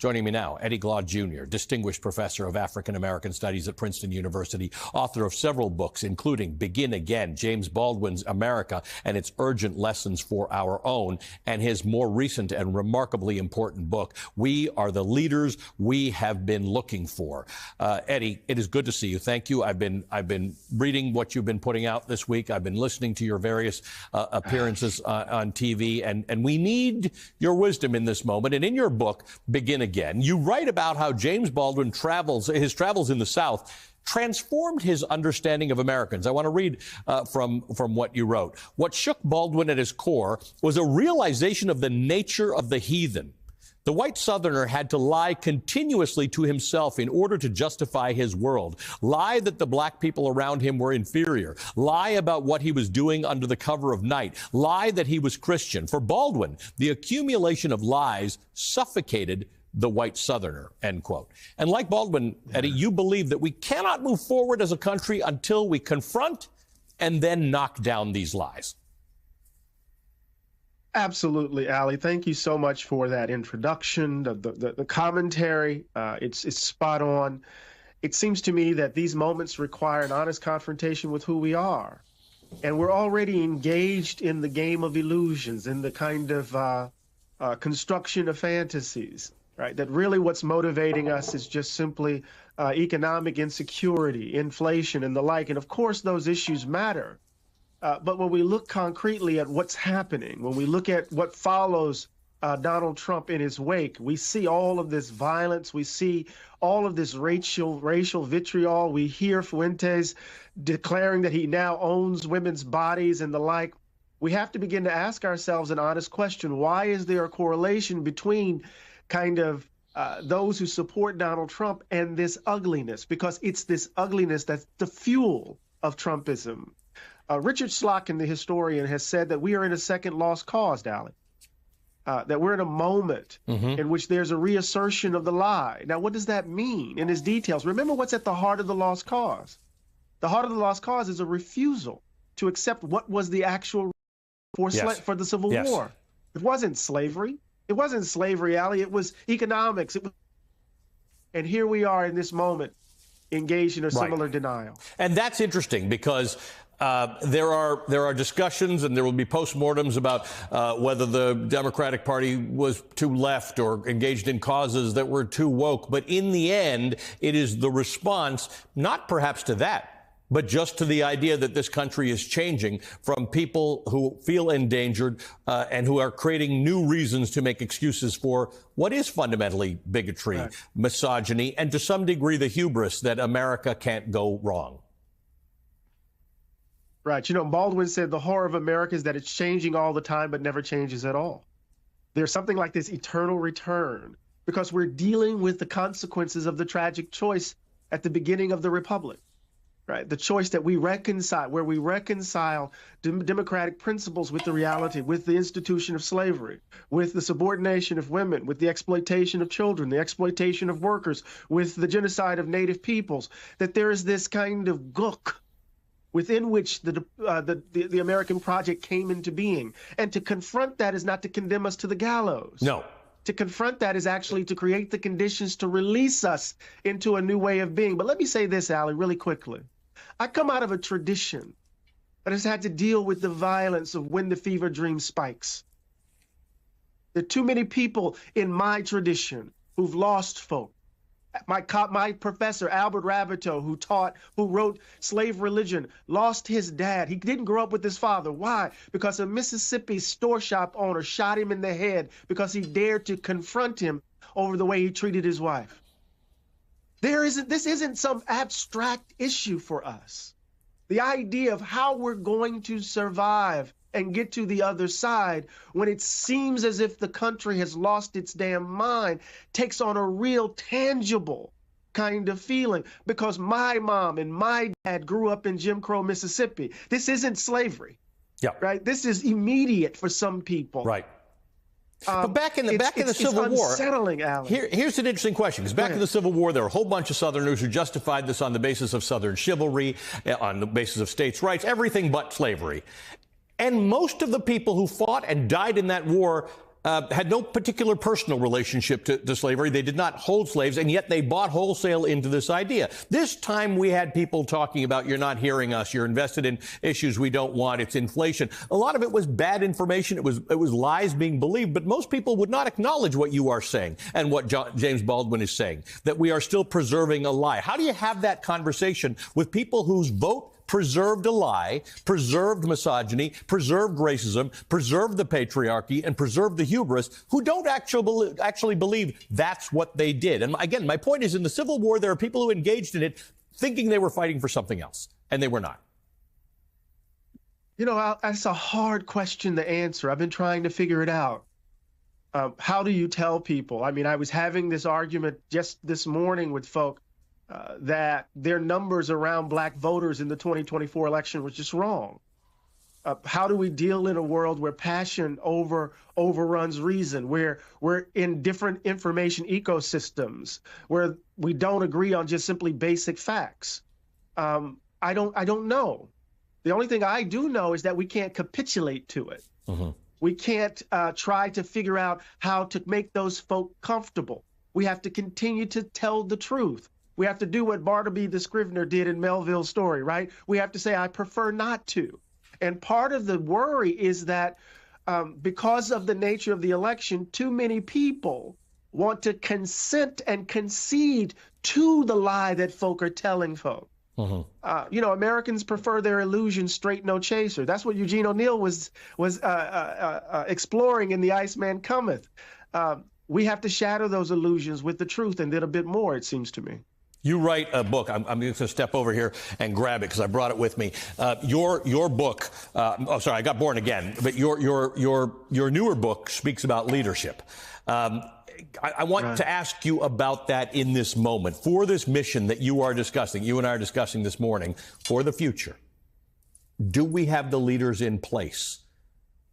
Joining me now, Glaude Jr., Distinguished Professor of African American Studies at Princeton University, author of several books, including Begin Again, James Baldwin's America and Its Urgent Lessons for Our Own, and his more recent and remarkably important book, We Are the Leaders We Have Been Looking For. Eddie, it is good to see you. Thank you. I've been reading what you've been putting out this week. I've been listening to your various appearances on TV, and we need your wisdom in this moment. And in your book, Begin Again, you write about how James Baldwin his travels in the South transformed his understanding of Americans. I want to read from what you wrote. What shook Baldwin at his core was a realization of the nature of the heathen. The white Southerner had to lie continuously to himself in order to justify his world. Lie that the black people around him were inferior. Lie about what he was doing under the cover of night. Lie that he was Christian. For Baldwin, the accumulation of lies suffocated the white Southerner, end quote. And like Baldwin, Eddie, you believe that we cannot move forward as a country until we confront and then knock down these lies. Absolutely, Ali. Thank you so much for that introduction, the commentary. It's spot on. It seems to me that these moments require an honest confrontation with who we are. And we're already engaged in the game of illusions, in the kind of construction of fantasies, right? That really what's motivating us is just simply economic insecurity, inflation, and the like. And of course, those issues matter. But when we look concretely at what's happening, when we look at what follows Donald Trump in his wake, we see all of this violence. We see all of this racial vitriol. We hear Fuentes declaring that he now owns women's bodies and the like. We have to begin to ask ourselves an honest question. Why is there a correlation between kind of those who support Donald Trump and this ugliness? Because it's this ugliness that's the fuel of Trumpism. Richard Slotkin, the historian, has said that we are in a second lost cause, Dally. That we're in a moment in which there's a reassertion of the lie. Now, what does that mean in its details? Remember what's at the heart of the lost cause. The heart of the lost cause is a refusal to accept what was the actual for the Civil War. It wasn't slavery. It wasn't slavery, Ali. It was economics. And here we are in this moment engaged in a similar denial. And that's interesting because there are discussions and there will be postmortems about whether the Democratic Party was too left or engaged in causes that were too woke. But in the end, it is the response, not perhaps to that, but just to the idea that this country is changing from people who feel endangered and who are creating new reasons to make excuses for what is fundamentally bigotry, misogyny, and to some degree the hubris that America can't go wrong. Right. You know, Baldwin said the horror of America is that it's changing all the time, but never changes at all. There's something like this eternal return because we're dealing with the consequences of the tragic choice at the beginning of the Republic, right? The choice that we reconcile, where we reconcile democratic principles with the reality, with the institution of slavery, with the subordination of women, with the exploitation of children, the exploitation of workers, with the genocide of native peoples, that there is this kind of gook within which the American project came into being. And to confront that is not to condemn us to the gallows. No. To confront that is actually to create the conditions to release us into a new way of being. But let me say this, Ali, really quickly. I come out of a tradition that has had to deal with the violence of when the fever dream spikes. There are too many people in my tradition who've lost folk. My professor, Albert Rabbitoe, who wrote Slave Religion, lost his dad. He didn't grow up with his father. Why? Because a Mississippi store shop owner shot him in the head because he dared to confront him over the way he treated his wife. This isn't some abstract issue for us. The idea of how we're going to survive and get to the other side when it seems as if the country has lost its damn mind takes on a real tangible kind of feeling because my mom and my dad grew up in Jim Crow, Mississippi. This isn't slavery, right? This is immediate for some people. Right. But back in the Civil War, unsettling, Alan. Here's an interesting question, because back in the Civil War, there were a whole bunch of Southerners who justified this on the basis of Southern chivalry, on the basis of states' rights, everything but slavery. And most of the people who fought and died in that war had no particular personal relationship to slavery. They did not hold slaves, and yet they bought wholesale into this idea. This time we had people talking about, you're not hearing us, you're invested in issues we don't want, it's inflation. A lot of it was bad information. It was lies being believed, but most people would not acknowledge what you are saying and what James Baldwin is saying, that we are still preserving a lie. How do you have that conversation with people whose vote preserved a lie, preserved misogyny, preserved racism, preserved the patriarchy, and preserved the hubris, who don't actually believe that's what they did? And again, my point is, in the Civil War, there are people who engaged in it thinking they were fighting for something else, and they were not. You know, that's a hard question to answer. I've been trying to figure it out. How do you tell people? I mean, I was having this argument just this morning with folk that their numbers around black voters in the 2024 election was just wrong. How do we deal in a world where passion overruns reason, where we're in different information ecosystems, where we don't agree on just simply basic facts? I don't know. The only thing I do know is that we can't capitulate to it. Mm-hmm. We can't try to figure out how to make those folk comfortable. We have to continue to tell the truth. We have to do what Bartleby the Scrivener did in Melville's story, right? We have to say, I prefer not to. And part of the worry is that because of the nature of the election, too many people want to consent and concede to the lie that folk are telling folk. Mm-hmm. You know, Americans prefer their illusion straight, no chaser. That's what Eugene O'Neill was exploring in The Iceman Cometh. We have to shatter those illusions with the truth and then a bit more, it seems to me. You write a book. I'm going to step over here and grab it because I brought it with me. Your book. Oh, sorry, I got Born Again. But your newer book speaks about leadership. I want to ask you about that in this moment, for this mission that you are discussing, you and I are discussing this morning, for the future. Do we have the leaders in place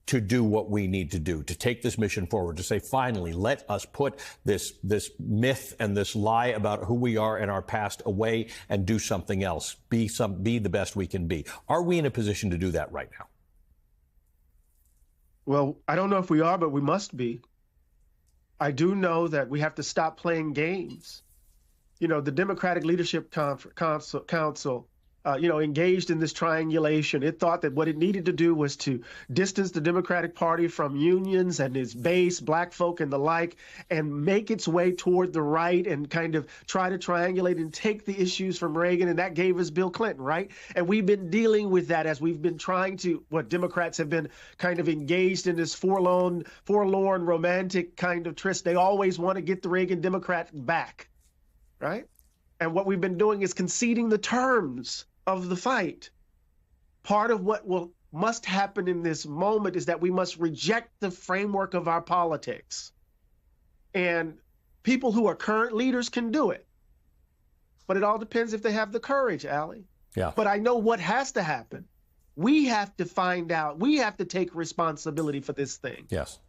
to do what we need to do, to take this mission forward, to say, finally, let us put this myth and this lie about who we are and our past away and do something else, be the best we can be? Are we in a position to do that right now? Well, I don't know if we are, but we must be. I do know that we have to stop playing games. You know, the Democratic Leadership Council, engaged in this triangulation. It thought that what it needed to do was to distance the Democratic Party from unions and its base, black folk and the like, and make its way toward the right and kind of try to triangulate and take the issues from Reagan. And that gave us Bill Clinton, right? And we've been dealing with that as we've been trying to, Democrats have been kind of engaged in this forlorn romantic kind of tryst. They always want to get the Reagan Democrats back, right? And what we've been doing is conceding the terms of the fight. Part of what must happen in this moment is that we must reject the framework of our politics. And people who are current leaders can do it. But it all depends if they have the courage, Allie. Yeah. But I know what has to happen. We have to find out. We have to take responsibility for this thing. Yes.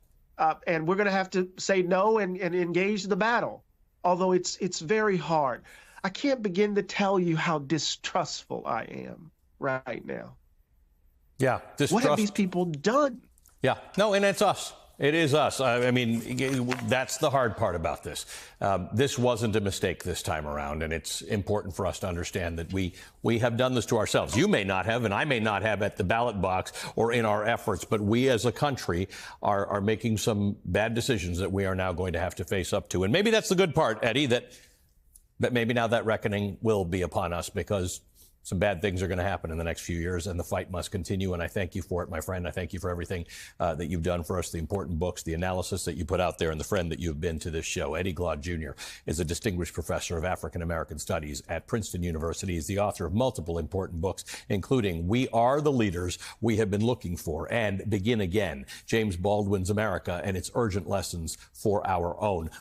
And we're going to have to say no and engage the battle, although it's very hard. I can't begin to tell you how distrustful I am right now. Yeah. What have these people done? Yeah. No, and it's us. It is us. I mean, that's the hard part about this. This wasn't a mistake this time around, and it's important for us to understand that we have done this to ourselves. You may not have, and I may not have at the ballot box or in our efforts, but we as a country are making some bad decisions that we are now going to have to face up to. And maybe that's the good part, Eddie, that maybe now that reckoning will be upon us, because some bad things are going to happen in the next few years, and the fight must continue. And I thank you for it, my friend. I thank you for everything that you've done for us, the important books, the analysis that you put out there, and the friend that you've been to this show. Eddie Glaude Jr. is a distinguished professor of African American studies at Princeton University. He's the author of multiple important books, including We Are the Leaders We Have Been Looking For and Begin Again, James Baldwin's America and Its Urgent Lessons for Our Own.